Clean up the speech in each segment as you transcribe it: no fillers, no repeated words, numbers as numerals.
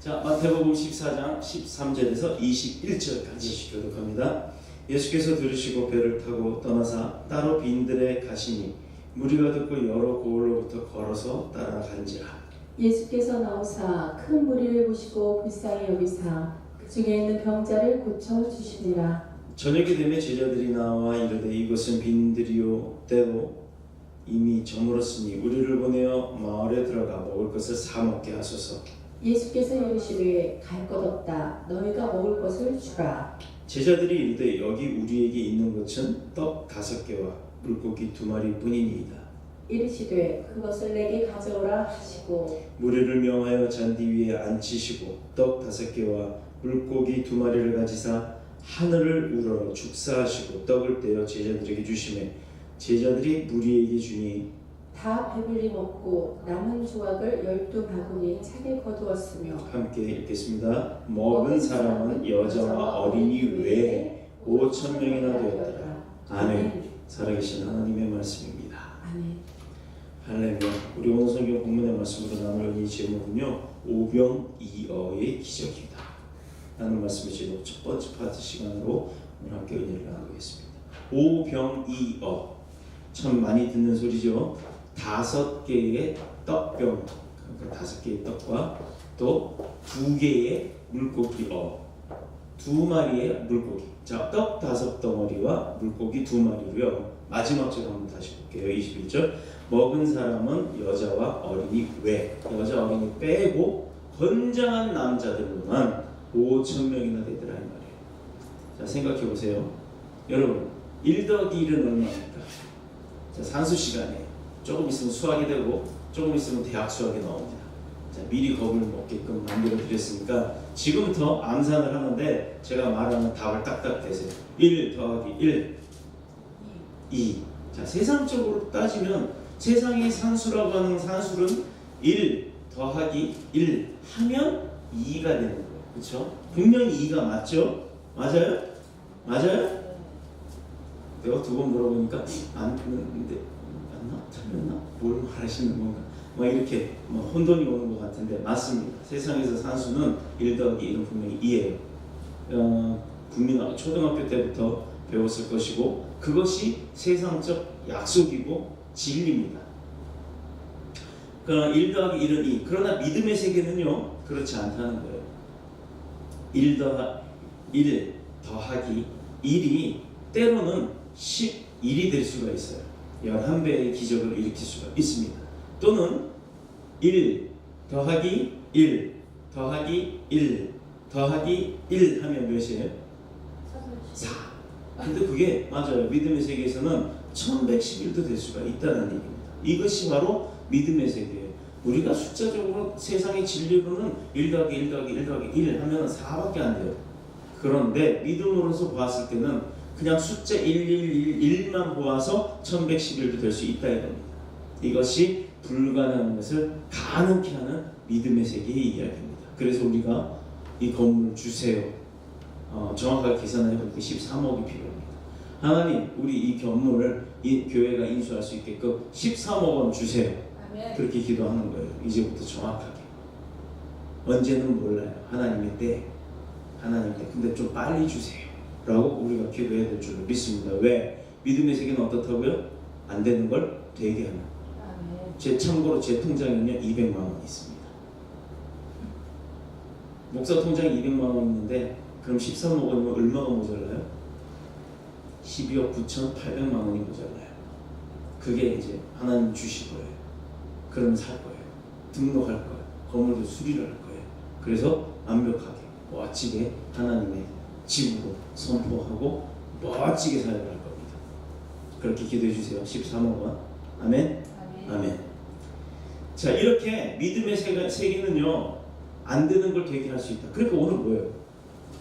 자, 마태복음 14장 13절에서 21절까지 교독합니다. 예수께서 들으시고 배를 타고 떠나사 따로 빈들에 가시니 무리가 듣고 여러 고을로부터 걸어서 따라간지라. 예수께서 나오사 큰 무리를 보시고 불쌍히 여기사 그 중에 있는 병자를 고쳐 주시니라. 저녁이 되매 제자들이 나와 이르되 이것은 빈들이요 때도 이미 저물었으니 우리를 보내어 마을에 들어가 먹을 것을 사 먹게 하소서. 예수께서 이르시되 갈 것 없다. 너희가 먹을 것을 주라. 제자들이 이르되 여기 우리에게 있는 것은 떡 5개와 물고기 2마리 뿐이니이다. 이르시되 그것을 내게 가져오라 하시고 무리를 명하여 잔디 위에 앉히시고 떡 5개와 물고기 2마리를 가지사 하늘을 우러러 축사하시고 떡을 떼어 제자들에게 주시매 제자들이 무리에게 주니 다 배불리 먹고 남은 조각을 12바구니에 차게 거두었으며 함께 읽겠습니다. 먹은 사람은 여자와 어린이 외에 5,000명이나 되었더라. 아멘. 살아계신 하나님의 말씀입니다. 아멘. 할렐루야. 우리 오늘 성경 본문의 말씀으로 나눌 이 제목은요, 오병이어의 기적이다 라는 말씀을 제목 첫 번째 파트 시간으로 오늘 함께 은혜를 나누겠습니다. 오병이어, 참 많이 듣는 소리죠. 5개의 떡병, 그러니까 5개의 떡과 또 2개의 물고기어, 2마리의 물고기. 자, 떡 5덩어리와 물고기 2마리로요. 마지막 절 한번 다시 볼게요. 21절. 먹은 사람은 여자와 어린이 외, 여자 어린이 빼고 건장한 남자들로만 5,000명이나 되더라 이 말이에요. 자, 생각해 보세요. 여러분, 1 더하기 1은 얼마입니까? 자, 산수 시간에 조금 있으면 수학이 되고 조금 있으면 대학 수학이 나옵니다. 자, 미리 겁을 먹게끔 만들어 드렸으니까 지금부터 암산을 하는데 제가 말하는 답을 딱딱 대세요. 1 더하기 1, 2. 자, 세상적으로 따지면 세상의 산수라고 하는 산술은 1 더하기 1 하면 2가 되는 거예요. 그렇죠? 분명히 2가 맞죠? 맞아요? 맞아요? 내가 2번 물어보니까 안 듣는데 맞나? 틀렸나? 뭘 말하시는 건가? 막 이렇게 혼돈이 오는 것 같은데 맞습니다. 세상에서 산수는 1 더하기 1은 분명히 2예요. 국민 초등학교 때부터 배웠을 것이고 그것이 세상적 약속이고 진리입니다. 그러나 1 더하기 1은 2. 그러나 믿음의 세계는요, 그렇지 않다는 거예요. 1 더하기 1이 때로는 11이 될 수가 있어요. 11배의 기적을 일으킬 수가 있습니다. 또는 1 더하기 1 더하기 1 더하기 1 하면 몇이에요? 4. 근데 그게 맞아요. 믿음의 세계에서는 1111도 될 수가 있다는 얘기입니다. 이것이 바로 믿음의 세계예요. 우리가 숫자적으로 세상의 진리로는 1 더하기 1 더하기 1 더하기 1 하면 4밖에 안 돼요. 그런데 믿음으로서 보았을 때는 그냥 숫자 111만 보아서 1111도 될 수 있다 이겁니다. 이것이 불가능한 것을 가능케 하는 믿음의 세계의 이야기입니다. 그래서 우리가 이 건물 주세요. 정확하게 계산을 해보니까 13억이 필요합니다. 하나님, 우리 이 건물을 이 교회가 인수할 수 있게끔 13억 원 주세요. 아멘. 그렇게 기도하는 거예요. 이제부터 정확하게. 언제는 몰라요. 하나님의 때. 하나님의 때. 근데 좀 빨리 주세요. 라고 우리가 기도해야 될 줄로 믿습니다. 왜? 믿음의 세계는 어떻다고요? 안 되는 걸 되게 하는. 참고로 제 통장에는 200만 원이 있습니다. 목사 통장에 200만 원 있는데 그럼 13억 원이면 얼마가 모자라요? 12억 9,800만 원이 모자라요. 그게 이제 하나님 주실 거예요. 그러면 살 거예요. 등록할 거예요. 건물도 수리를 할 거예요. 그래서 완벽하게 멋지게 하나님의 집으로 선포하고 멋지게 사역을 할 겁니다. 그렇게 기도해 주세요. 13억 원. 아멘. 아멘. 자, 이렇게 믿음의 세계는요, 안 되는 걸 되게 할 수 있다. 그러니까 오늘 뭐예요?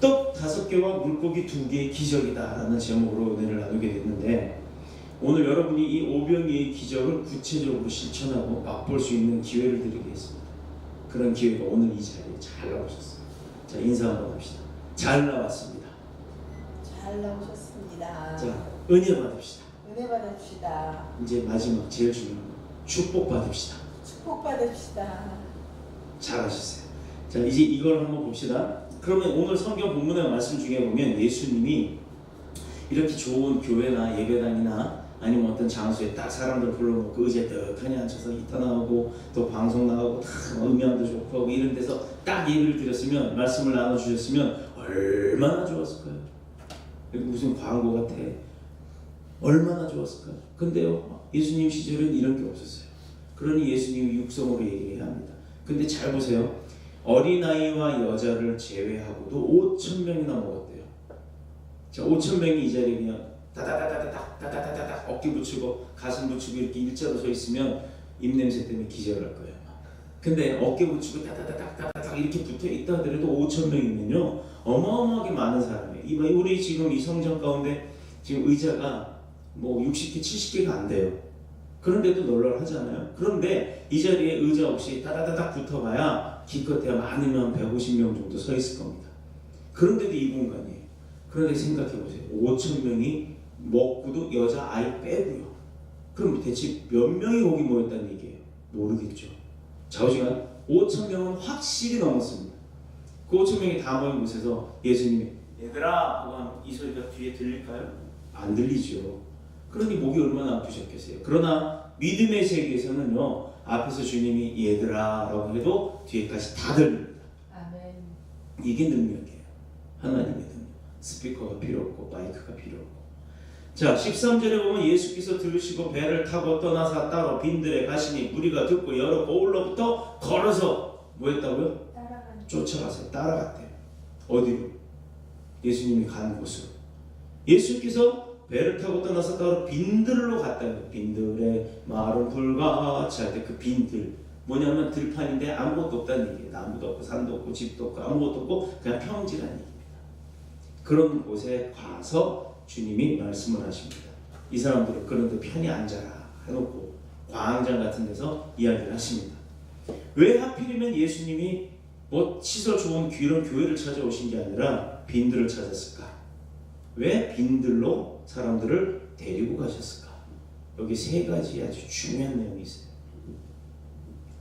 떡 5개와 물고기 2개의 기적이다 라는 제목으로 은혜를 나누게 됐는데, 오늘 여러분이 이 오병이의 기적을 구체적으로 실천하고 맛볼 수 있는 기회를 드리겠습니다. 그런 기회가 오늘 이 자리에 잘 나오셨어요. 자, 인사 한번 합시다. 잘 나왔습니다. 잘 나오셨습니다. 자, 은혜 받읍시다. 은혜 받읍시다. 이제 마지막 제일 중요한 거, 축복 받읍시다. 축복 받읍시다. 잘하셨어요. 자, 이제 이걸 한번 봅시다. 그러면 오늘 성경 본문의 말씀 중에 보면 예수님이 이렇게 좋은 교회나 예배당이나 아니면 어떤 장소에 딱 사람들 불러놓고 의자에 떡하니 앉혀서 기타 나오고 또 방송 나오고 다 음향도 좋고 하고 이런 데서 딱 예배를 드렸으면, 말씀을 나눠주셨으면 얼마나 좋았을까요? 여기 무슨 광고 같아. 얼마나 좋았을까요? 근데요, 예수님 시절은 이런 게 없었어요. 그러니 예수님이 육성으로 얘기해야 합니다. 근데 잘 보세요. 어린아이와 여자를 제외하고도 5,000명이나 먹었대요. 자, 5,000명이 이 자리에 그냥 다다다다닥 어깨 붙이고 가슴 붙이고 이렇게 일자로 서 있으면 입냄새 때문에 기절할 거예요. 근데 어깨 붙이고 다다다닥 이렇게 붙어 있다 하더라도 5,000명이면요 어마어마하게 많은 사람이에요. 우리 지금 이 성전 가운데 지금 의자가 뭐 60개, 70개가 안 돼요. 그런데도 널널하잖아요. 그런데 이 자리에 의자 없이 다다다닥 붙어봐야 기껏해야 많으면 150명 정도 서 있을 겁니다. 그런데도 이 공간이에요. 그런데 생각해보세요. 5,000명이 먹고도 여자 아이 빼고요. 그럼 대체 몇 명이 거기 모였다는 얘기예요? 모르겠죠. 좌우지간 5,000명은 확실히 넘었습니다. 그 5,000명이 다 모인 곳에서 예수님이 얘들아 하고 하면 이 소리가 뒤에 들릴까요? 안 들리죠. 그러니 목이 얼마나 아프셨겠어요. 그러나 믿음의 세계에서는요, 앞에서 주님이 얘들아 라고 해도 뒤에까지 다 들립니다. 아멘. 이게 능력이에요. 하나님의 능력. 스피커가 필요 없고 마이크가 필요 없고. 자, 13절에 보면 예수께서 들으시고 배를 타고 떠나서 따로 빈들에 가시니 무리가 듣고 여러 고을로부터 걸어서 뭐 했다고요? 쫓아가세요. 따라갔대요. 어디로? 예수님이 가는 곳으로. 예수께서 배를 타고 떠나서 따로 빈들로 갔다고요. 빈들에 마른 불같이 할 때 그 빈들 뭐냐면 들판인데 아무것도 없다는 얘기예요. 나무도 없고 산도 없고 집도 없고 아무것도 없고 그냥 평지라는 얘기입니다. 그런 곳에 가서 주님이 말씀을 하십니다. 이 사람들은 그런데 편히 앉아라 해놓고 광장 같은 데서 이야기를 하십니다. 왜 하필이면 예수님이 뭐 시설 좋은 이런 교회를 찾아오신 게 아니라 빈들을 찾았을까? 왜 빈들로 사람들을 데리고 가셨을까? 여기 세 가지 아주 중요한 내용이 있어요.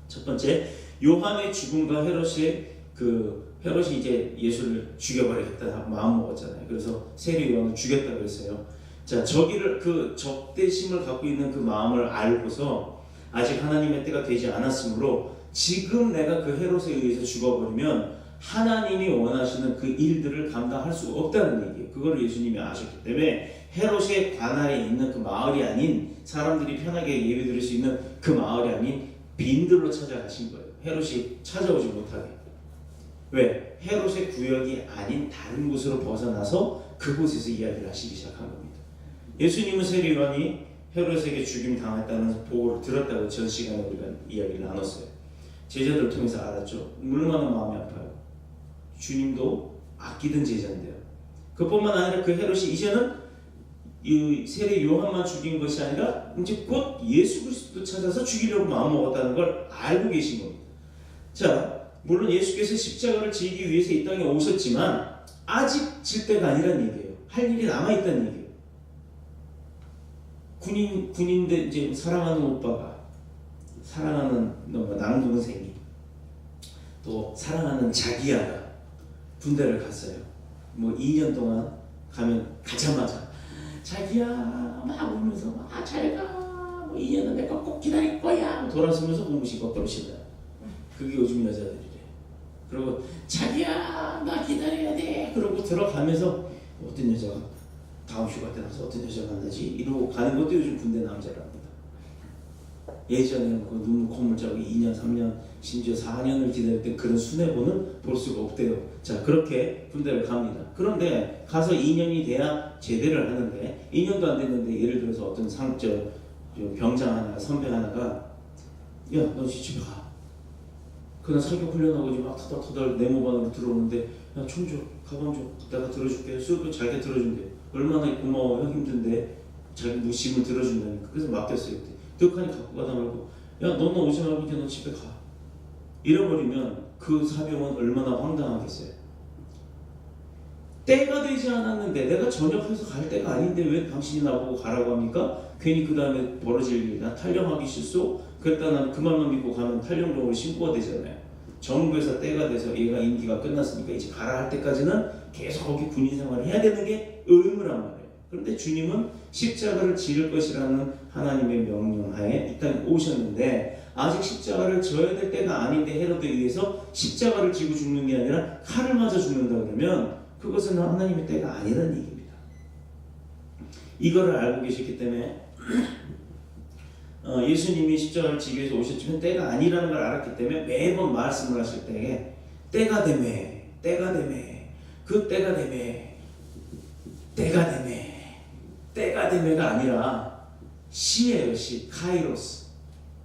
첫 번째, 요한의 죽음과 헤롯이 이제 예수를 죽여버리겠다 마음 먹었잖아요. 그래서 세례 요한을 죽였다고 했어요. 자, 저기를 그 적대심을 갖고 있는 그 마음을 알고서 아직 하나님의 때가 되지 않았으므로 지금 내가 그 헤롯에 의해서 죽어버리면 하나님이 원하시는 그 일들을 감당할 수가 없다는 얘기예요. 그걸 예수님이 아셨기 때문에 헤롯의 관할에 있는 그 마을이 아닌, 사람들이 편하게 예배드릴 수 있는 그 마을이 아닌 빈들로 찾아가신 거예요. 헤롯이 찾아오지 못하게. 왜? 헤롯의 구역이 아닌 다른 곳으로 벗어나서 그곳에서 이야기를 하시기 시작한 겁니다. 예수님은 세례 요한이 헤롯에게 죽임 당했다는 보고를 들었다고 전 시간에 우리가 이야기를 나눴어요. 제자들을 통해서 알았죠. 얼마나 마음이 아파요. 주님도 아끼던 제자인데요. 그뿐만 아니라 그 헤롯이 이제는 이 세례 요한만 죽인 것이 아니라 이제 곧 예수 그리스도도 찾아서 죽이려고 마음먹었다는 걸 알고 계신 겁니다. 자, 물론 예수께서 십자가를 지기 위해서 이 땅에 오셨지만 아직 질 때가 아니란 얘기예요. 할 일이 남아있다는 얘기예요. 군인인데 이제 사랑하는 오빠가, 사랑하는 남동생이, 또 사랑하는 자기야가 군대를 갔어요. 뭐 2년 동안 가자마자 자기야 막 울면서 잘가, 뭐 2년은 내가 꼭 기다릴 거야 돌아서면서 공부시고 그러시더라. 그게 요즘 여자들이래. 그리고 자기야 나 기다려야 돼 그러고 들어가면서 어떤 여자가 다음 휴가 때 나서 어떤 여자 만나지 이러고 가는 것도 요즘 군대 남자랍니다. 예전에는 그 눈물 콧물 자고 2년 3년 심지어 4년을 기다릴 때 그런 순애보는 볼 수가 없대요. 자, 그렇게 군대를 갑니다. 그런데 가서 2년이 돼야 제대를 하는데 2년도 안 됐는데 예를 들어서 어떤 병장 하나 선배 하나가 야 너 집에 가. 그날 사격 훈련하고 이제 막 터덜터덜 네모반으로 들어오는데 야 총 줘, 가방 줘, 내가 들어줄게. 수업을 잘게 들어준대. 얼마나 고마워요. 힘든데 자기 무심을 들어준다니까. 그래서 맡겼어요. 떡하니 갖고 가다 말고 야 너는 오지 말고 이제 너 집에 가. 잃어버리면 그 사병은 얼마나 황당하겠어요. 때가 되지 않았는데 내가 전역해서 갈 때가 아닌데 왜 당신이 나보고 가라고 합니까? 괜히 그 다음에 벌어질 일이 나 탈영하기 싫소? 그랬다 난 그 말만 믿고 가면 탈영병으로 신고가 되잖아요. 정부에서 때가 돼서 얘가 임기가 끝났으니까 이제 가라 할 때까지는 계속 거기 군인 생활을 해야 되는 게 의무란 말이에요. 그런데 주님은 십자가를 지을 것이라는 하나님의 명령하에 이 땅에 오셨는데 아직 십자가를 져야 될 때가 아닌데 헤롯에 의해서 십자가를 지고 죽는 게 아니라 칼을 맞아 죽는다 그러면 그것은 하나님의 때가 아니라는 얘기입니다. 이거를 알고 계셨기 때문에 예수님이 십자가를 지기 위해서 오셨지만 때가 아니라는 걸 알았기 때문에 매번 말씀을 하실 때에 때가 되매 때가 되매 그 때가 되매 때가 되매 때가 되매가 아니라 시예요. 시 카이로스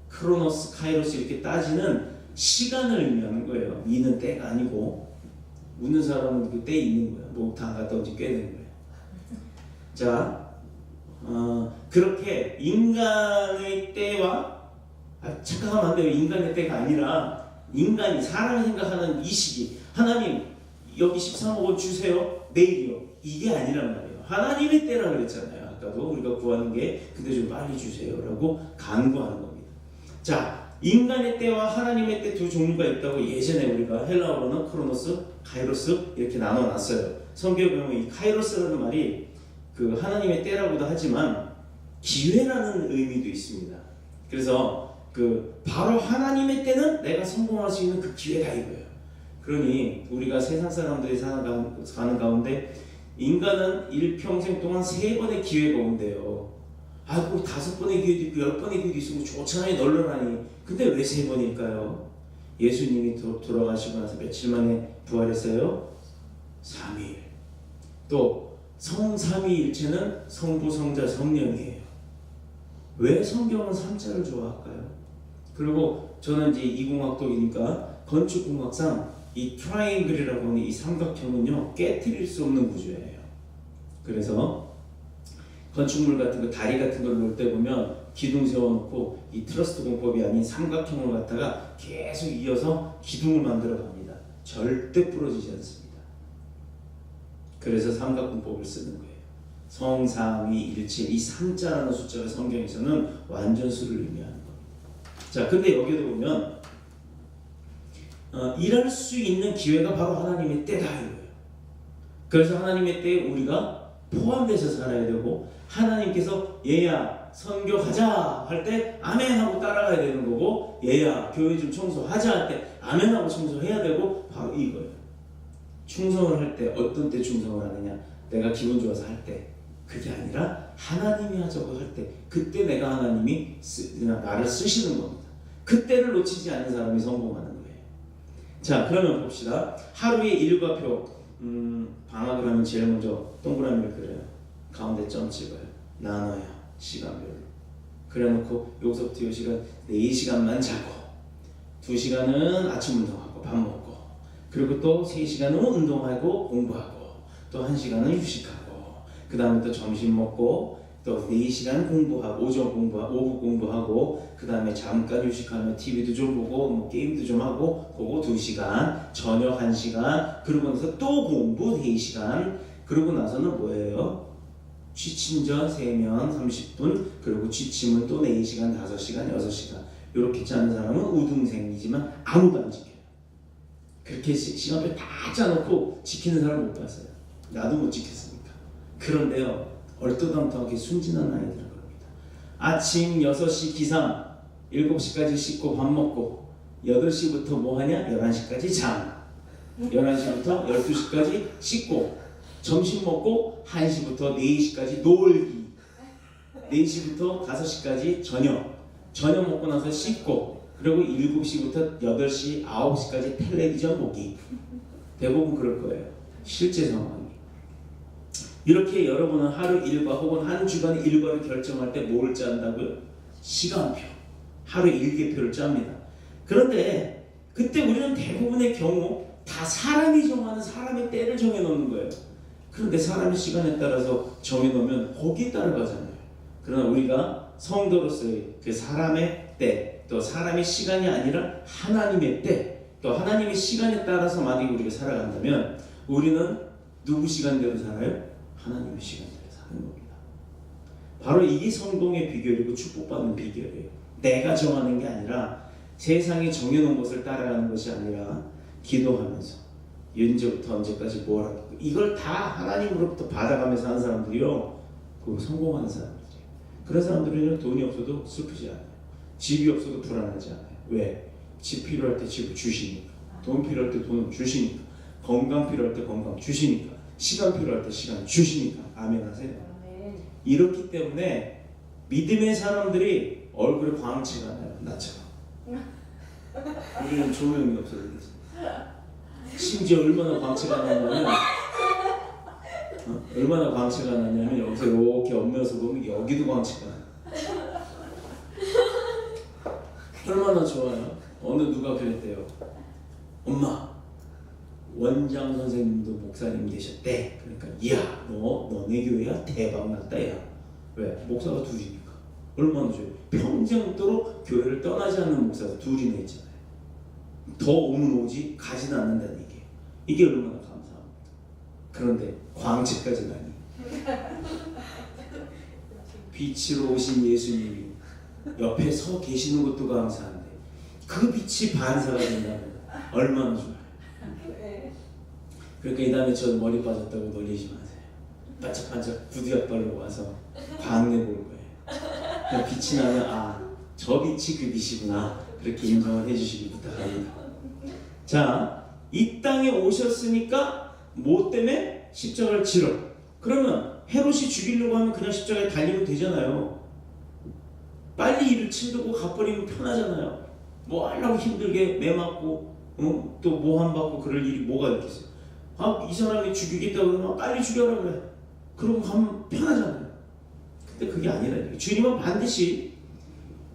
크로노스 카이로스 이렇게 따지는 시간을 의미하는 거예요. 미는 때가 아니고 묻는 사람은 그 때에 있는 거예요. 목욕탕 안 갔다 온 지 꽤 된 거예요. 자 그렇게 인간의 때와 착각하면 안 돼요. 인간의 때가 아니라 인간이 사람이 생각하는 이 시기 하나님 여기 13억 원 주세요. 내일이요. 이게 아니란 말이에요. 하나님의 때라고 그랬잖아요. 아까도 우리가 구하는 게 근데 좀 빨리 주세요 라고 간구하는 겁니다. 자 인간의 때와 하나님의 때 두 종류가 있다고 예전에 우리가 헬라어로는 크로노스, 카이로스 이렇게 나눠놨어요. 성경에 보면 이 카이로스라는 말이 그 하나님의 때라고도 하지만 기회라는 의미도 있습니다. 그래서 그 바로 하나님의 때는 내가 성공할 수 있는 그 기회다 이거예요. 그러니 우리가 세상 사람들이 사는 가운데 인간은 일평생 동안 3번의 기회가 온대요. 꼭 5번의 기회도 있고 10번의 기회도 있으면 좋잖아요. 널널하니. 근데 왜 3번일까요? 예수님이 돌아가시고 나서 며칠 만에 부활했어요? 3일. 또 성삼위일체는 성부, 성자, 성령이에요. 왜 성경은 3자를 좋아할까요? 그리고 저는 이제 이공학도이니까 건축공학상 이 트라이앵글이라고 하는 이 삼각형은요 깨트릴 수 없는 구조예요. 그래서 건축물 같은 거 다리 같은 걸 놓을 때 보면 기둥 세워놓고 이 트러스트 공법이 아닌 삼각형을 갖다가 계속 이어서 기둥을 만들어 갑니다. 절대 부러지지 않습니다. 그래서 삼각공법을 쓰는 거예요. 성삼위일체 이 3자라는 숫자가 성경에서는 완전수를 의미하는 겁니다. 자, 근데 여기도 보면 일할 수 있는 기회가 바로 하나님의 때다 이거예요. 그래서 하나님의 때에 우리가 포함돼서 살아야 되고 하나님께서 얘야 선교하자 할 때 아멘 하고 따라가야 되는 거고 얘야 교회 좀 청소하자 할 때 아멘 하고 청소해야 되고 바로 이거예요. 충성을 할 때 어떤 때 충성을 하느냐 내가 기분 좋아서 할 때 그게 아니라 하나님이 하자고 할 때 그때 내가 하나님이 나를 쓰시는 겁니다. 그때를 놓치지 않는 사람이 성공하는 거예요. 자 그러면 봅시다. 하루의 일과표 방학을 하면 제일 먼저 동그라미를 그려요. 가운데 점 찍어요. 나눠요. 시간별로. 그래놓고 여기서부터 이 시간 4시간만 자고 2시간은 아침 운동하고 밥 먹고 그리고 또 3시간은 운동하고 공부하고 또 1시간은 휴식하고 그 다음에 또 점심 먹고 또 4시간 공부하고 오전 공부하고 오후 공부하고 그 다음에 잠깐 휴식하면 TV도 좀 보고 뭐 게임도 좀 하고 그거 2시간 저녁 1시간 그러고 나서 또 공부 4시간 그러고 나서는 뭐예요? 취침 전 세면 30분 그리고 취침은 또 4시간 5시간 6시간 이렇게 짜는 사람은 우등생이지만 아무도 안 지켜요. 그렇게 시간표 다 짜놓고 지키는 사람 못 봤어요. 나도 못 지켰으니까. 그런데요 얼토당토하게 순진한 아이들은 그럽니다. 아침 6시 기상 7시까지 씻고 밥 먹고 8시부터 뭐하냐 11시까지 잠 11시부터 12시까지 씻고 점심 먹고 1시부터 4시까지 놀기 4시부터 5시까지 저녁 먹고 나서 씻고 그리고 7시부터 8시 9시까지 텔레비전 보기 대부분 그럴 거예요. 실제 상황이 이렇게 여러분은 하루 일과 혹은 한 주간의 일과를 결정할 때 뭘 짠다고요? 시간표 하루 일기표를 짭니다. 그런데 그때 우리는 대부분의 경우 다 사람이 정하는 사람의 때를 정해놓는 거예요. 그런데 사람의 시간에 따라서 정해놓으면 거기에 따라가잖아요. 그러나 우리가 성도로서의 그 사람의 때, 또 사람의 시간이 아니라 하나님의 때, 또 하나님의 시간에 따라서 만약에 우리가 살아간다면 우리는 누구 시간대로 살아요? 하나님의 시간대로 사는 겁니다. 바로 이게 성공의 비결이고 축복받는 비결이에요. 내가 정하는 게 아니라 세상이 정해놓은 것을 따라가는 것이 아니라 기도하면서 언제부터 언제까지 뭘 하고 이걸 다 하나님으로부터 받아가면서 하는 사람들이요, 그 성공하는 사람들이에요. 그런 사람들은 돈이 없어도 슬프지 않아요. 집이 없어도 불안하지 않아요. 왜? 집 필요할 때 집을 주시니까, 돈 필요할 때 돈을 주시니까, 건강 필요할 때 건강 주시니까, 시간 필요할 때 시간 주시니까. 아멘 하세요. 이렇기 때문에 믿음의 사람들이 얼굴에 광채가 나요. 나처럼. 우리는 조명이 없어서 그렇지. 심지어 얼마나 광채가 나냐면 얼마나 광채가 나냐면 여기서 이렇게 엎면서 보면 여기도 광채가 나요. 얼마나 좋아요. 어느 누가 그랬대요. 엄마, 원장 선생님도 목사님 되셨대. 그러니까 이야, 너네 교회야 대박 났다 야. 왜? 목사가 둘이니까. 얼마나 좋아요. 평생도록 교회를 떠나지 않는 목사가 둘이나 있잖아요. 더 오면 오지 가지는 않는다는 얘기예요. 이게 얼마나 감사합니다. 그런데 광채까지 나니 빛으로 오신 예수님이 옆에 서 계시는 것도 감사한데 그 빛이 반사가 된다면 얼마나 좋아요. 그러니까 이 다음에 저 머리 빠졌다고 놀리지 마세요. 반짝반짝 구두약 바르고 와서 광내 볼 거예요. 빛이 나면 아, 저 빛이 그 빛이구나, 그렇게 인정을 해주시기 부탁합니다. 자, 이 땅에 오셨으니까 뭐 때문에? 십자가를 지러. 그러면 헤롯이 죽이려고 하면 그냥 십자가에 달리면 되잖아요. 빨리 이를 치르고 가버리면 편하잖아요. 뭐 하려고 힘들게 매 맞고 또 모함 받고 그럴 일이 뭐가 있겠어요. 아, 이 사람이 죽이겠다고 그러면 빨리 죽여라 그래. 그러고 가면 편하잖아요. 근데 그게 아니라니까요. 주님은 반드시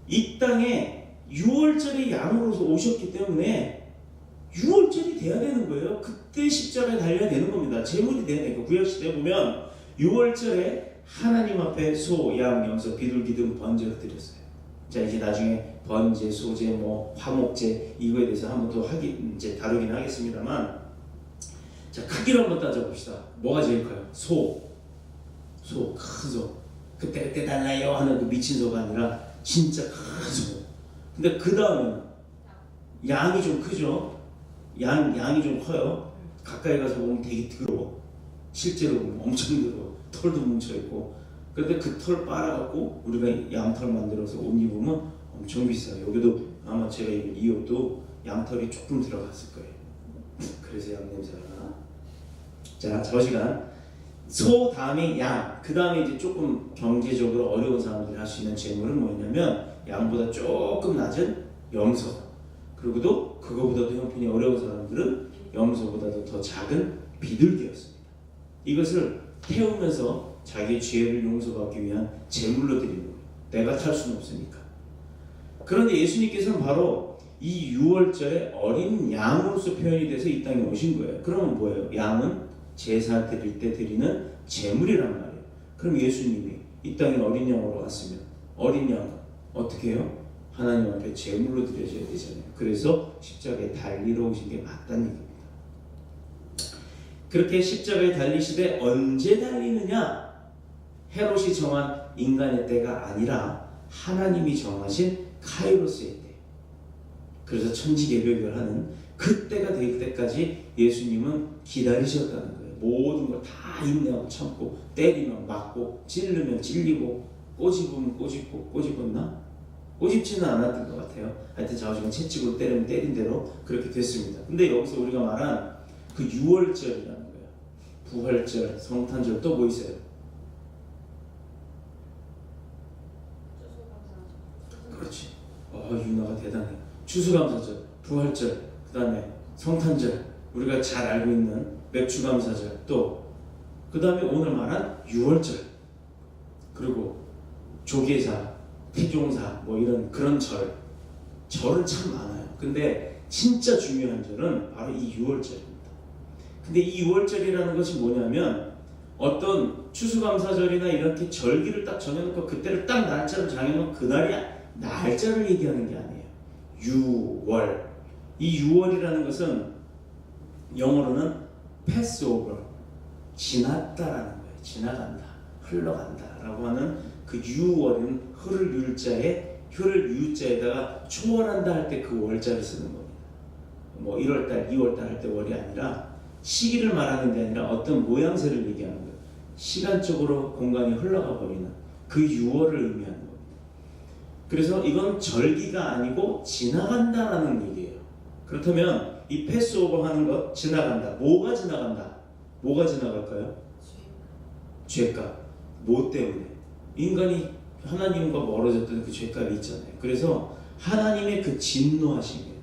이 땅에 6월절의 양으로서 오셨기 때문에 6월절이 돼야 되는 거예요. 그때 십자가에 달려야 되는 겁니다. 제물이 돼야 되니까. 구약시대에 보면 6월절에 하나님 앞에 소, 양, 염소, 비둘기 등 번제를 드렸어요. 자, 이제 나중에 번제, 소제, 뭐 화목제 이거에 대해서 한번 더 이제 다루긴 하겠습니다만, 자, 크기를 한번 따져봅시다. 뭐가 제일 커요? 소, 큰 소. 그때 달라요 하는 그 미친 소가 아니라 진짜 큰 소. 근데 그 다음에는 양이 좀 크죠. 양이 좀 커요. 가까이 가서 보면 되게 더러워. 실제로 보면 엄청 더러워. 털도 뭉쳐있고. 그런데 그 털 빨아갖고 우리가 양털 만들어서 옷 입으면 엄청 비싸요. 여기도 아마 제가 입은 이 옷도 양털이 조금 들어갔을 거예요. 그래서 양 냄새가 나. 자, 저 시간 소 다음에 양, 그 다음에 이제 조금 경제적으로 어려운 사람들이 할 수 있는 재물은 뭐냐면 양보다 조금 낮은 염소, 그리고도 그거보다도 형편이 어려운 사람들은 염소보다도 더 작은 비둘기였습니다. 이것을 태우면서 자기의 죄를 용서받기 위한 제물로 드리는 거예요. 내가 탈 수는 없으니까. 그런데 예수님께서는 바로 이 6월절에 어린 양으로서 표현이 돼서 이 땅에 오신 거예요. 그러면 뭐예요? 양은 제사 드릴 때 드리는 제물이란 말이에요. 그럼 예수님이 이 땅에 어린 양으로 왔으면 어린 양은 어떻게 해요? 하나님 앞에 제물로 드려져야 되잖아요. 그래서 십자가에 달리러 오신 게 맞다는 얘기입니다. 그렇게 십자가에 달리시되 언제 달리느냐? 헤롯이 정한 인간의 때가 아니라 하나님이 정하신 카이로스의 때. 그래서 천지개벽을 하는 그 때가 될 때까지 예수님은 기다리셨다는 거예요. 모든 걸 다 인내하고 참고, 때리면 맞고, 찔르면 찔리고, 꼬집으면 꼬집고, 꼬집었나? 꼬집지는 않았던 것 같아요. 하여튼 좌우지간 채찍으로 때리면 때린 대로 그렇게 됐습니다. 근데 여기서 우리가 말한 그 6월절이라는 거예요. 부활절, 성탄절, 또 뭐 있어요? 그렇지. 유나가 대단해. 추수감사절, 부활절, 그 다음에 성탄절, 우리가 잘 알고 있는 맥주감사절, 또 그 다음에 오늘 말한 6월절, 그리고 조계사, 태종사, 뭐 이런 그런 절은 참 많아요. 근데 진짜 중요한 절은 바로 이 6월절입니다. 근데 이 6월절이라는 것이 뭐냐면 어떤 추수감사절이나 이렇게 절기를 딱 정해놓고 그때를 딱 날짜를 정해놓고 그날이 날짜를 얘기하는 게 아니에요. 6월. 이 6월이라는 것은 영어로는 Passover, 지났다라는 거예요. 지나간다, 흘러간다라고 하는 그 6월은 흐를 율자에 효를 유자에다가 초월한다 할 때 그 월자를 쓰는 겁니다. 뭐 1월달, 2월달 할 때 월이 아니라 시기를 말하는 게 아니라 어떤 모양새를 얘기하는 거예요. 시간적으로 공간이 흘러가 버리는 그 6월을 의미하는 겁니다. 그래서 이건 절기가 아니고 지나간다라는 얘기예요. 그렇다면 이 패스오버 하는 것 지나간다. 뭐가 지나간다? 뭐가 지나갈까요? 죄값. 뭐 때문에? 인간이 하나님과 멀어졌던 그 죄값이 있잖아요. 그래서 하나님의 그 진노하심이에요.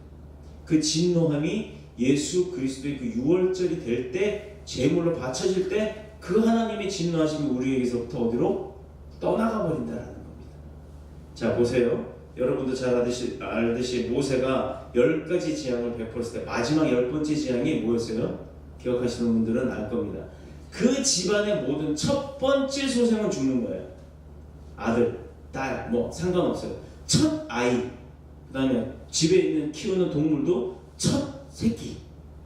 그 진노함이 예수 그리스도의 그 6월절이 될 때 제물로 바쳐질 때 그 하나님의 진노하심이 우리에게서부터 어디로? 떠나가 버린다라는 겁니다. 자 보세요. 여러분도 잘 알듯이 모세가 10가지 재앙을 베풀었을 때 마지막 10번째 재앙이 뭐였어요? 기억하시는 분들은 알 겁니다. 그 집안의 모든 첫 번째 소생은 죽는 거예요. 아들, 딸, 뭐 상관없어요. 첫 아이, 그 다음에 집에 있는 키우는 동물도 첫 새끼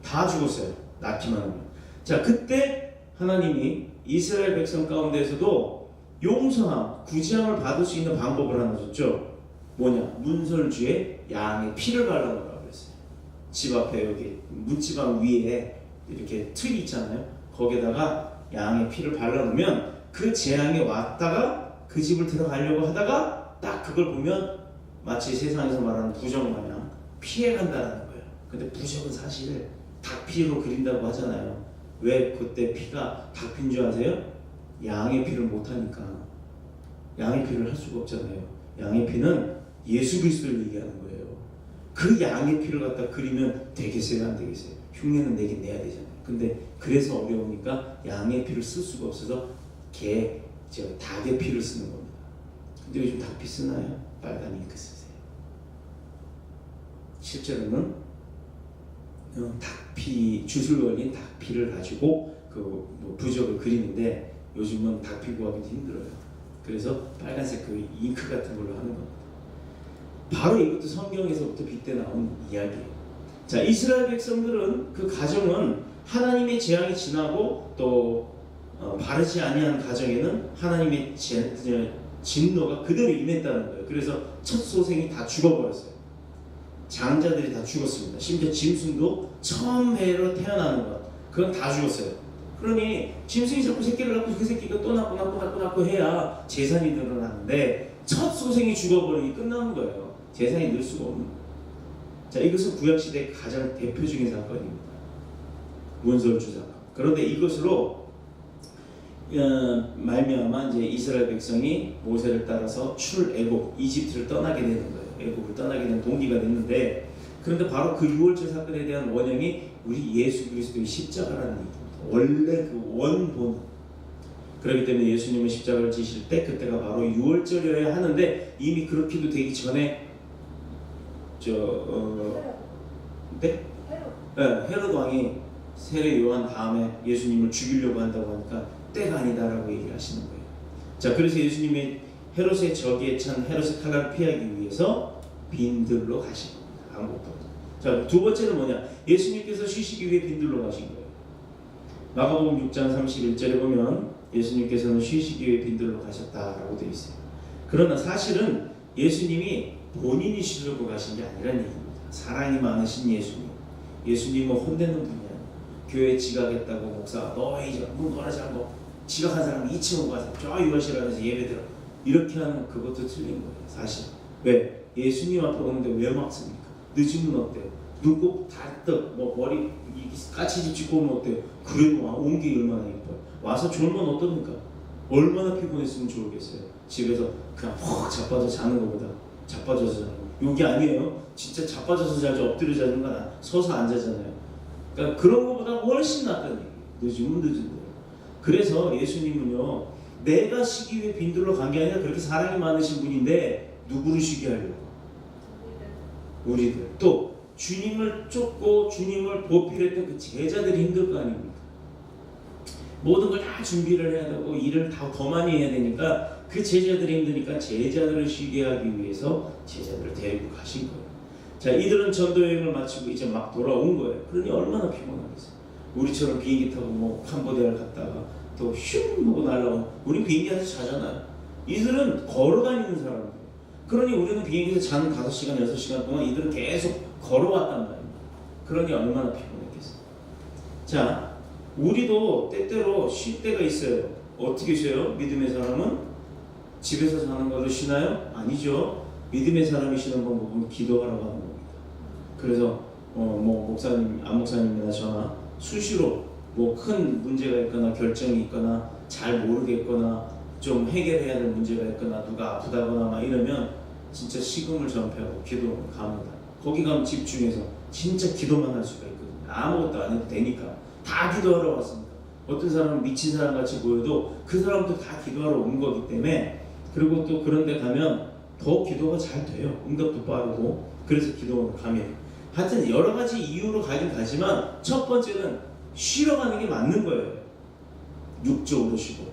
다 죽었어요. 낳기만 하면. 자 그때 하나님이 이스라엘 백성 가운데에서도 용서함, 구제함을 받을 수 있는 방법을 하나 줬죠. 뭐냐? 문설주에 양의 피를 발라놓으라고 그랬어요. 집 앞에 여기 문지방 위에 이렇게 틀이 있잖아요. 거기에다가 양의 피를 발라놓으면 그 재앙이 왔다가 그 집을 들어가려고 하다가 딱 그걸 보면 마치 세상에서 말하는 부적 마냥 피해간다는 거예요. 근데 부적은 사실 닭피로 그린다고 하잖아요. 왜 그때 피가 닭피인 줄 아세요? 양의 피를 못하니까. 양의 피를 할 수가 없잖아요. 양의 피는 예수 그리스도를 얘기하는 거예요. 그 양의 피를 갖다 그리면 되겠어요? 안 되겠어요? 흉내는 내긴 내야 되잖아요. 근데 그래서 어려우니까 양의 피를 쓸 수가 없어서 닭의 피를 쓰는 겁니다. 근데 요즘 닭피 쓰나요? 빨간 잉크 쓰세요. 실제로는 닭피, 주술 걸린 닭피를 가지고 그 부적을 그리는데 요즘은 닭피 구하기도 힘들어요. 그래서 빨간색 그 잉크 같은 걸로 하는 겁니다. 바로 이것도 성경에서부터 빗대 나온 이야기예요. 자, 이스라엘 백성들은 그 가정은 하나님의 재앙이 지나고 또 바르지 아니한 가정에는 하나님의 진노가 그대로 임했다는 거예요. 그래서 첫 소생이 다 죽어버렸어요. 장자들이 다 죽었습니다. 심지어 짐승도 처음 배로 태어나는 것 그건 다 죽었어요. 그러니 짐승이 자꾸 새끼를 낳고 그 새끼가 또 낳고 해야 재산이 늘어나는데 첫 소생이 죽어버리니 끝나는 거예요. 재산이 늘 수가 없는 거예요. 자, 이것은 구약시대의 가장 대표적인 사건입니다. 문설주 사건. 그런데 이것으로 말미암아 이제 이스라엘 백성이 모세를 따라서 출애굽 이집트를 떠나게 되는 거예요. 애굽을 떠나게 된 동기가 됐는데, 그런데 바로 그 6월절 사건에 대한 원형이 우리 예수 그리스도의 십자가라는 얘기입니다. 원래 그 원본. 그렇기 때문에 예수님은 십자가를 지실 때 그때가 바로 6월절이어야 하는데 이미 그렇게도 되기 전에 헤롯 왕이 세례 요한 다음에 예수님을 죽이려고 한다고 하니까 때가 아니다라고 얘기를 하시는 거예요. 자, 그래서 예수님이 헤롯의 적에 찬 헤롯의 칼날을 피하기 위해서 빈들로 가신 겁니다. 아무것도 없어요. 자, 두 번째는 뭐냐? 예수님께서 쉬시기 위해 빈들로 가신 거예요. 마가복음 6장 31절에 보면 예수님께서는 쉬시기 위해 빈들로 가셨다라고 되어 있어요. 그러나 사실은 예수님이 본인이 쉬려고 가신 게 아니라는 얘기입니다. 사랑이 많으신 예수님. 예수님은 혼내는 분이야. 교회 지각했다고 목사가 너 이제 문 걸어지 않고 지각한 사람 2층으로 가서 저 유아실안에서 예배 들어. 이렇게 하는 그것도 틀린 거예요. 사실. 왜? 예수님 앞에 오는데 왜 막습니까? 늦으면 어때요? 눈곱 달떡 머리 까치집 짚고 오면 어때요? 그래도 온 게 얼마나 예뻐요. 와서 졸면 어떻습니까? 얼마나 피곤했으면 좋겠어요. 집에서 그냥 푹 자빠져 자는 것보다 자빠져서 자는 거. 여기 아니에요. 진짜 자빠져서 자지 엎드려 자는 건 서서 안 자잖아요. 그러니까 그런 것보다 훨씬 낫다는 얘기예요. 늦으면 늦은 대로. 그래서 예수님은요, 내가 쉬기 위해 빈들로 간 게 아니라 그렇게 사랑이 많으신 분인데 누구를 쉬게 하려고? 우리들. 또 주님을 쫓고 주님을 보필했던 그 제자들이 힘들 거 아닙니까? 모든 걸 다 준비를 해야 되고 일을 더 많이 해야 되니까 그 제자들이 힘드니까 제자들을 쉬게 하기 위해서 제자들을 데리고 가신 거예요. 자, 이들은 전도 여행을 마치고 이제 막 돌아온 거예요. 그러니 얼마나 피곤하겠어요. 우리처럼 비행기 타고 뭐 캄보디아를 갔다가 또 슝 하고 날라온. 우리 비행기 안에서 자잖아요. 이들은 걸어 다니는 사람들. 그러니 우리는 비행기에서 자는 5시간, 6시간 동안 이들은 계속 걸어왔단 말입니다. 그러니 얼마나 피곤했겠어요. 자, 우리도 때때로 쉴 때가 있어요. 어떻게 쉬어요? 믿음의 사람은 집에서 자는 걸로 쉬나요? 아니죠. 믿음의 사람이 쉬는 방법은 기도하러 가는 겁니다. 그래서 뭐 목사님, 안 목사님이나 저나 수시로 뭐 큰 문제가 있거나 결정이 있거나 잘 모르겠거나 좀 해결해야 될 문제가 있거나 누가 아프다거나 막 이러면 진짜 식음을 전폐하고 기도를 갑니다. 거기 가면 집중해서 진짜 기도만 할 수가 있거든요. 아무것도 안 해도 되니까. 다 기도하러 왔습니다. 어떤 사람은 미친 사람 같이 보여도 그 사람도 다 기도하러 온 거기 때문에, 그리고 또 그런 데 가면 더 기도가 잘 돼요. 응답도 빠르고. 그래서 기도를 가면 하여튼 여러 가지 이유로 가긴 가지만 첫 번째는 쉬러 가는 게 맞는 거예요. 육적으로 쉬고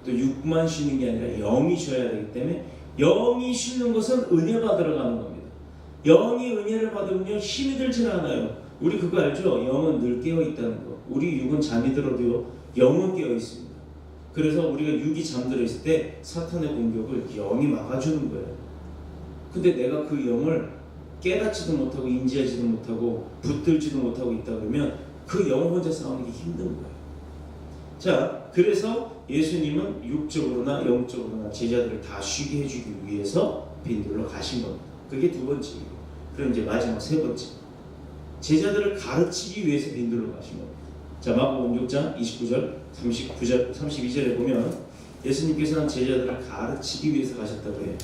또 육만 쉬는 게 아니라 영이 쉬어야 되기 때문에, 영이 쉬는 것은 은혜 받으러 가는 겁니다. 영이 은혜를 받으면요 힘이 들지 않아요. 우리 그거 알죠? 영은 늘 깨어 있다는 거. 우리 육은 잠이 들어도요 영은 깨어 있습니다. 그래서 우리가 육이 잠들어 있을 때 사탄의 공격을 영이 막아주는 거예요. 근데 내가 그 영을 깨닫지도 못하고 인지하지도 못하고 붙들지도 못하고 있다 그러면 그 영 혼자 싸우는 게 힘든 거예요. 자, 그래서 예수님은 육적으로나 영적으로나 제자들을 다 쉬게 해주기 위해서 빈들로 가신 겁니다. 그게 두 번째이고, 그럼 이제 마지막 세 번째, 제자들을 가르치기 위해서 빈들로 가신 겁니다. 자, 마가복음 6장 29절 39절 32절에 보면 예수님께서는 제자들을 가르치기 위해서 가셨다고 해요.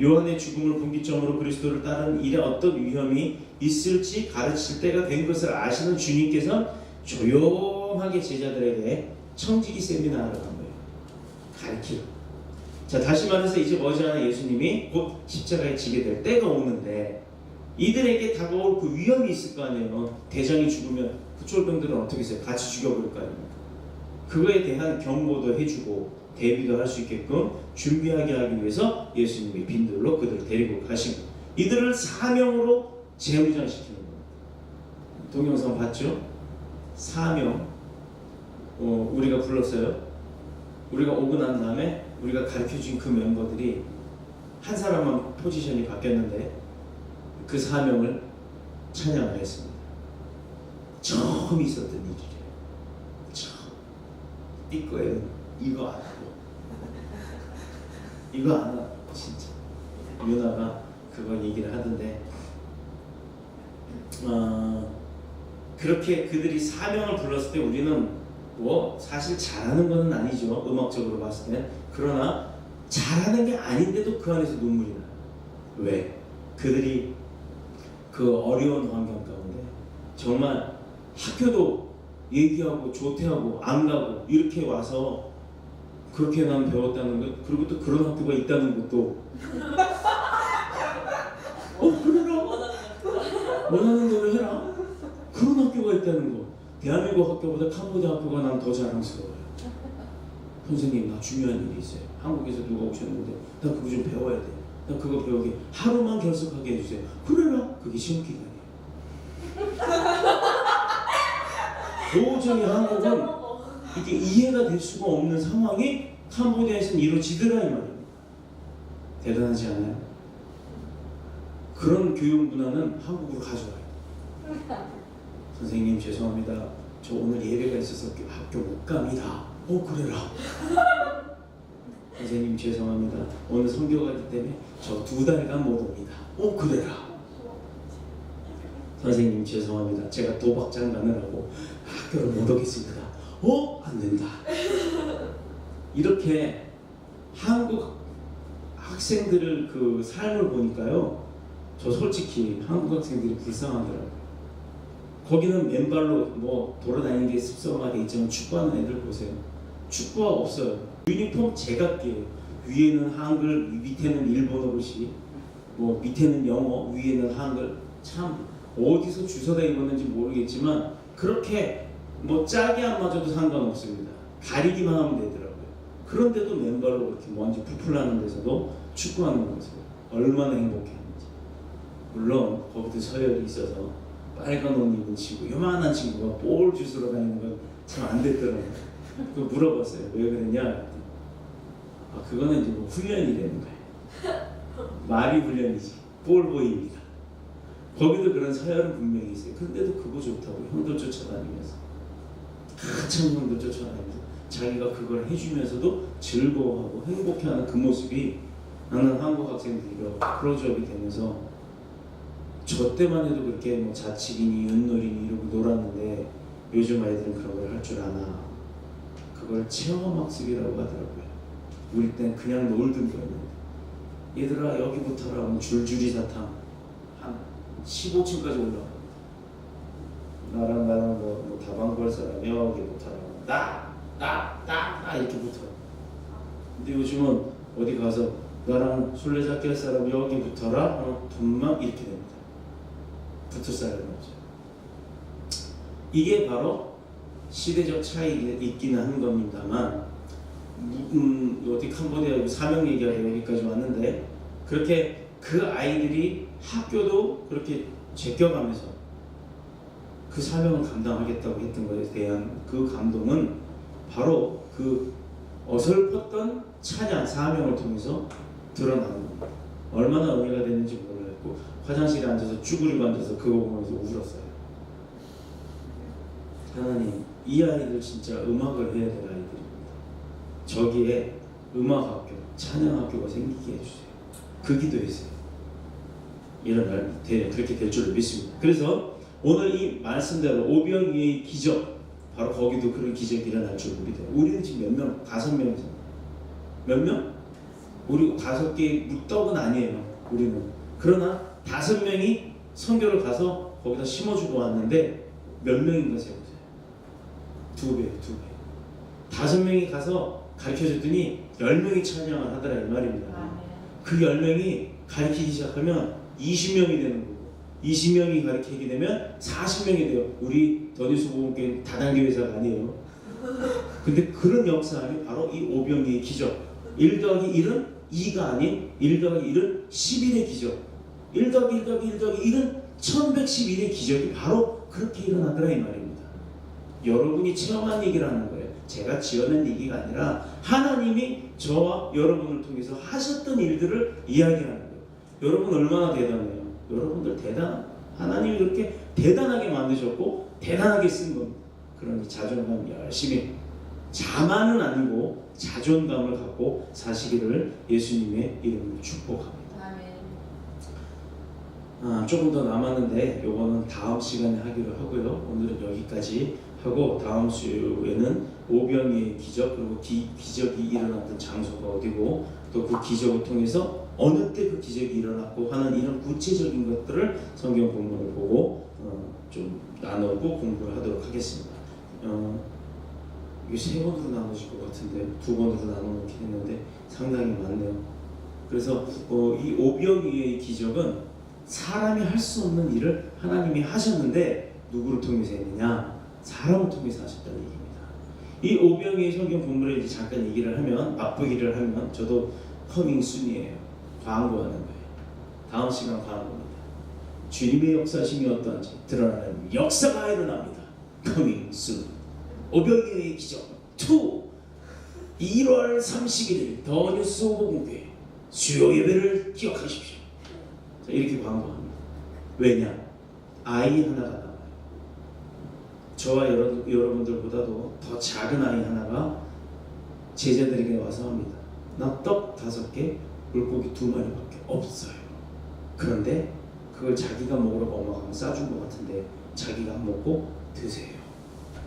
요한의 죽음을 분기점으로 그리스도를 따르는 일에 어떤 위험이 있을지 가르칠 때가 된 것을 아시는 주님께서 조용하게 제자들에게 청지기 세미나를 한 거예요. 가르치러. 자, 다시 말해서 이제 머지않아 예수님이 곧 십자가에 지게 될 때가 오는데 이들에게 다가올 그 위험이 있을 거 아니에요. 대장이 죽으면 그 쫄병들은 어떻게 해요? 같이 죽여버릴 거 아닙니까? 그거에 대한 경고도 해주고 대비도 할 수 있게끔 준비하게 하기 위해서 예수님이 빈들로 그들을 데리고 가시고 이들을 사명으로 재무장시키는 겁니다. 동영상 봤죠? 사명. 우리가 불렀어요. 우리가 오고 난 다음에 우리가 가르쳐준 그 멤버들이 한 사람만 포지션이 바뀌었는데 그 사명을 찬양을 했습니다. 처음 있었던 일이래요. 처음. 이거예요. 이거 안 하고 이거 안 하고 진짜 유나가 그거 얘기를 하던데, 그렇게 그들이 사명을 불렀을 때 우리는 뭐 사실 잘하는 건 아니죠. 음악적으로 봤을 때. 그러나 잘하는 게 아닌데도 그 안에서 눈물이 나요. 왜? 그들이 그 어려운 환경 가운데 정말 학교도 얘기하고 조퇴하고 안 가고 이렇게 와서 그렇게 난 배웠다는 것, 그리고 또 그런 학교가 있다는 것도 그래라 원하는 대로 해라, 그런 학교가 있다는 거. 대한민국 학교보다 캄보디아 학교가 난 더 자랑스러워요. 선생님, 나 중요한 일이 있어요. 한국에서 누가 오셨는데 나 그거 좀 배워야 돼. 나 그거 배우게 하루만 결석하게 해주세요. 그래라. 그게 시험 기간이에요. 도저히 한국은 이게 이해가 될 수가 없는 상황이 캄보디아에서는 이루어지더라 이 말입니다. 대단하지 않아요? 그런 교육 문화는 한국으로 가져와요. 선생님 죄송합니다. 저 오늘 예배가 있어서 학교 못 갑니다. 그래라. 선생님 죄송합니다. 오늘 선교 가기 때문에 저 2달간 못 옵니다. 그래라. 선생님 죄송합니다. 제가 도박장 가느라고 학교를 못 오겠습니다. 안 된다. 이렇게 한국 학생들을 그 삶을 보니까요, 저 솔직히 한국 학생들이 불쌍하더라고요. 거기는 맨발로 뭐 돌아다니는 게 습성화돼 있지만 축구하는 애들 보세요. 축구화 없어요. 유니폼 제각기예요. 위에는 한글, 밑에는 일본어 글씨, 뭐 밑에는 영어, 위에는 한글. 참 어디서 주워다 입었는지 모르겠지만 그렇게 뭐 짝이 안 맞아도 상관없습니다. 가리기만 하면 되더라고요. 그런데도 맨발로 그렇게 먼지 풀풀 나는 데서도 축구하는 거 보세요. 얼마나 행복해하는지. 물론 거기도 서열이 있어서 빨간 옷 입은 친구, 요만한 친구가 볼 주스러 다니는 건 참 안 됐더라고요. 그 물어봤어요. 왜 그랬냐? 그거는 이제 뭐 훈련이 되는 거예요. 말이 훈련이지. 볼보이입니다. 거기도 그런 서열은 분명히 있어요. 그런데도 그거 좋다고 형들 쫓아다니면서 한참 형들 쫓아다니면서 자기가 그걸 해주면서도 즐거워하고 행복해하는 그 모습이 나는 한국 학생들이 클로즈업이 되면서 저 때만 해도 그렇게 뭐 자치기니 윷놀이니 이러고 놀았는데 요즘 아이들은 그런 걸 할 줄 아나. 그걸 체험학습이라고 하더라고요. 우리 때는 그냥 놀던 거였는데 얘들아 여기부터라 하면 줄줄이 사탕 한 15층까지 올라가. 나랑 뭐 다방 걸 사람 여기부터라 나 이렇게 붙어. 근데 요즘은 어디 가서 나랑 술래잡기 할 사람 여기 붙어라 하면 돈만 이렇게 됩니다. 붙을 사람이 없어요. 이게 바로 시대적 차이가 있기는 한 겁니다만 어디 캄보디아 사명 얘기하러 여기까지 왔는데 그렇게 그 아이들이 학교도 그렇게 제껴가면서 그 사명을 감당하겠다고 했던 것에 대한 그 감동은 바로 그 어설펐던 찬양 사명을 통해서 드러나는 겁니다. 얼마나 은혜가 됐는지 몰랐고 화장실에 앉아서 쭈그리고 앉아서 그거 보면서 울었어요. 하나님, 이 아이들 진짜 음악을 해야 될 아이들입니다. 저기에 음악학교, 찬양학교가 생기게 해주세요. 그 기도했어요. 이런 날 그렇게 될 줄을 믿습니다. 그래서 오늘 이 말씀대로 오병이의 기적, 바로 거기도 그런 기적이 일어날 줄 믿어요. 우리는 지금 몇 명? 5명이잖아요. 몇 명? 우리 5개의 묵떡은 아니에요. 우리는. 그러나 5명이 선교를 가서 거기다 심어주고 왔는데 몇 명인가 세보세요. 2배. 5명이 가서 가르쳐줬더니 10명이 찬양을 하더라 이 말입니다. 그 10명이 가르치기 시작하면 20명이 되는 거고 20명이 가르치게 되면 40명이 돼요. 우리 더니수 보험교회 다단계 회사가 아니에요. 근데 그런 역사가 바로 이 오병이의 기적. 1 더하기 1은 2가 아닌 1 더하기 1은 11의 기적. 1 더하기 1 더하기 1 더하기 1은 1111의 기적이 바로 그렇게 일어나더라 이 말입니다. 여러분이 체험한 얘기를 하는 거예요. 제가 지어낸 얘기가 아니라 하나님이 저와 여러분을 통해서 하셨던 일들을 이야기하는 거예요. 여러분 얼마나 대단해요. 여러분들 하나님이 그렇게 대단하게 만드셨고 대단하게 쓴 겁니다. 그러니 자존감 열심히 자만은 아니고 자존감을 갖고 사시기를 예수님의 이름으로 축복합니다. 조금 더 남았는데 요거는 다음 시간에 하기로 하고요. 오늘은 여기까지 하고 다음 주에는 오병이의 기적 그리고 기적이 일어났던 장소가 어디고 또 그 기적을 통해서 어느 때 그 기적이 일어났고 하는 이런 구체적인 것들을 성경 본문을 보고 좀 나누고 공부를 하도록 하겠습니다. 이게 3번으로 나눠질 것 같은데 2번으로 나눠놓긴 했는데 상당히 많네요. 그래서 이 오병이의 기적은 사람이 할 수 없는 일을 하나님이 하셨는데 누구를 통해서 했느냐? 사람을 통해서 하셨다는 얘기입니다. 이 오병이의 성경 본문을 이제 잠깐 얘기를 하면 맛보기를 하면 저도 커밍 순이에요. 광고하는 거예요. 다음 시간 광고입니다. 주님의 역사심이 어떠한지 드러나는 역사가 일어납니다. 커밍 순. 오병이의 기적 2 1월 31일 더 뉴스 오보공교회 수요 예배를 기억하십시오. 자, 이렇게 광고합니다. 왜냐? 아이 하나가 나와요. 저와 여러분들보다도 더 작은 아이 하나가 제자들에게 와서 합니다. 나 떡 5개, 물고기 2마리밖에 없어요. 그런데 그걸 자기가 먹으라고 엄마가 싸준 것 같은데 자기가 안 먹고 드세요.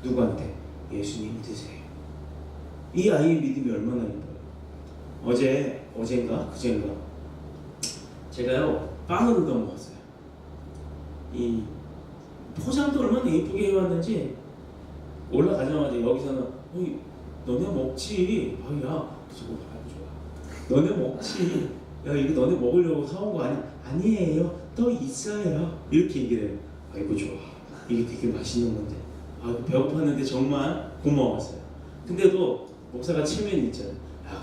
누구한테? 예수님 드세요. 이 아이의 믿음이 얼마나 예뻐요. 어젠가 그젠가 제가요 빵을 얻어 먹었어요. 이 포장도 얼마나 예쁘게 해왔는지 올라가자마자 여기서는 너네 먹지. 야 저거 좋아. 너네 먹지. 야 이거 너네 먹으려고 사온 거 아니야? 아니에요. 또 있어요. 이렇게 얘기를 해요. 아이고 좋아. 이게 되게 맛있는 건데. 배고팠는데 정말 고마웠어요. 근데도 목사가 체면이 있잖아요.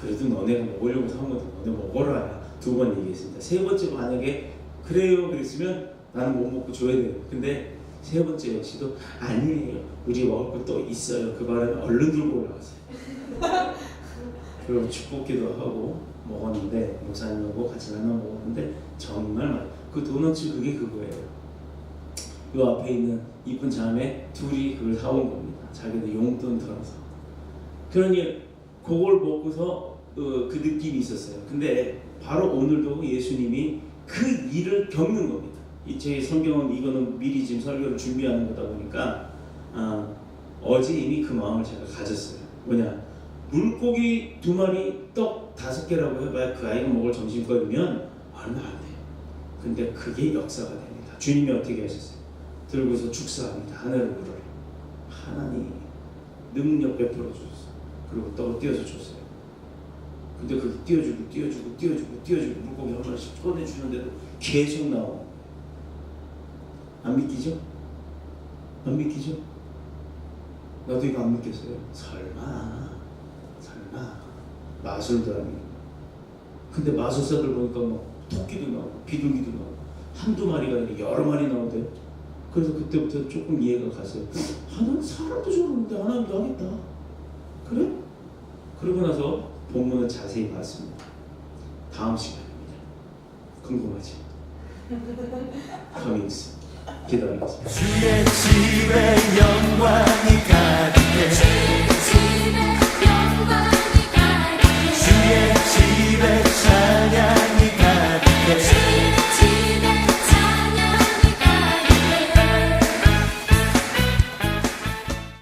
그래도 너네가 먹으려고 사온 건데 너네 먹어라. 2번 얘기했습니다. 3번째 만약에 그래요 그랬으면 나는 못 먹고 줘야 돼요. 근데 3번째 역시도 아니에요. 우리 먹을 거 또 있어요. 그 바람에 얼른 들고 올라갔어요. 그리고 축복기도 하고 먹었는데 목사님하고 같이 나눠 먹었는데 정말 그 도넛츠 그게 그거예요. 요 앞에 있는 이쁜 자매 둘이 그걸 사온 겁니다. 자기들 용돈 털어서. 그러니 그걸 먹고서 그 느낌이 있었어요. 근데 바로 오늘도 예수님이 그 일을 겪는 겁니다. 제 성경은 이거는 미리 지금 설교를 준비하는 거다 보니까 어제 이미 그 마음을 제가 가졌어요. 뭐냐, 물고기 2마리 떡 5개라고 해봐야 그 아이가 먹을 점심거리면 얼마 안 돼요. 근데 그게 역사가 됩니다. 주님이 어떻게 하셨어요? 들고서 축사합니다. 하늘을 우러러. 하나님 능력 베풀어 주셨어요. 그리고 떡을 띄워서 줬어요. 근데 그게 띄워주고 물고기 한 마리씩 꺼내주는데도 계속 나오고. 안 믿기죠? 안 믿기죠? 나도 이거 안 믿겠어요. 설마 마술도 아니고. 근데 마술사들 보니까 막 토끼도 나오고 비둘기도 나오고 한두 마리가 아니라 여러 마리 나오대요. 그래서 그때부터 조금 이해가 갔어요. 난 사람도 저러는데 하나님도 하겠다. 그래? 그러고 나서 본문을 자세히 봤습니다. 다음 시간입니다. 궁금하지? 커밍스 기다리겠습니다. 주의 집에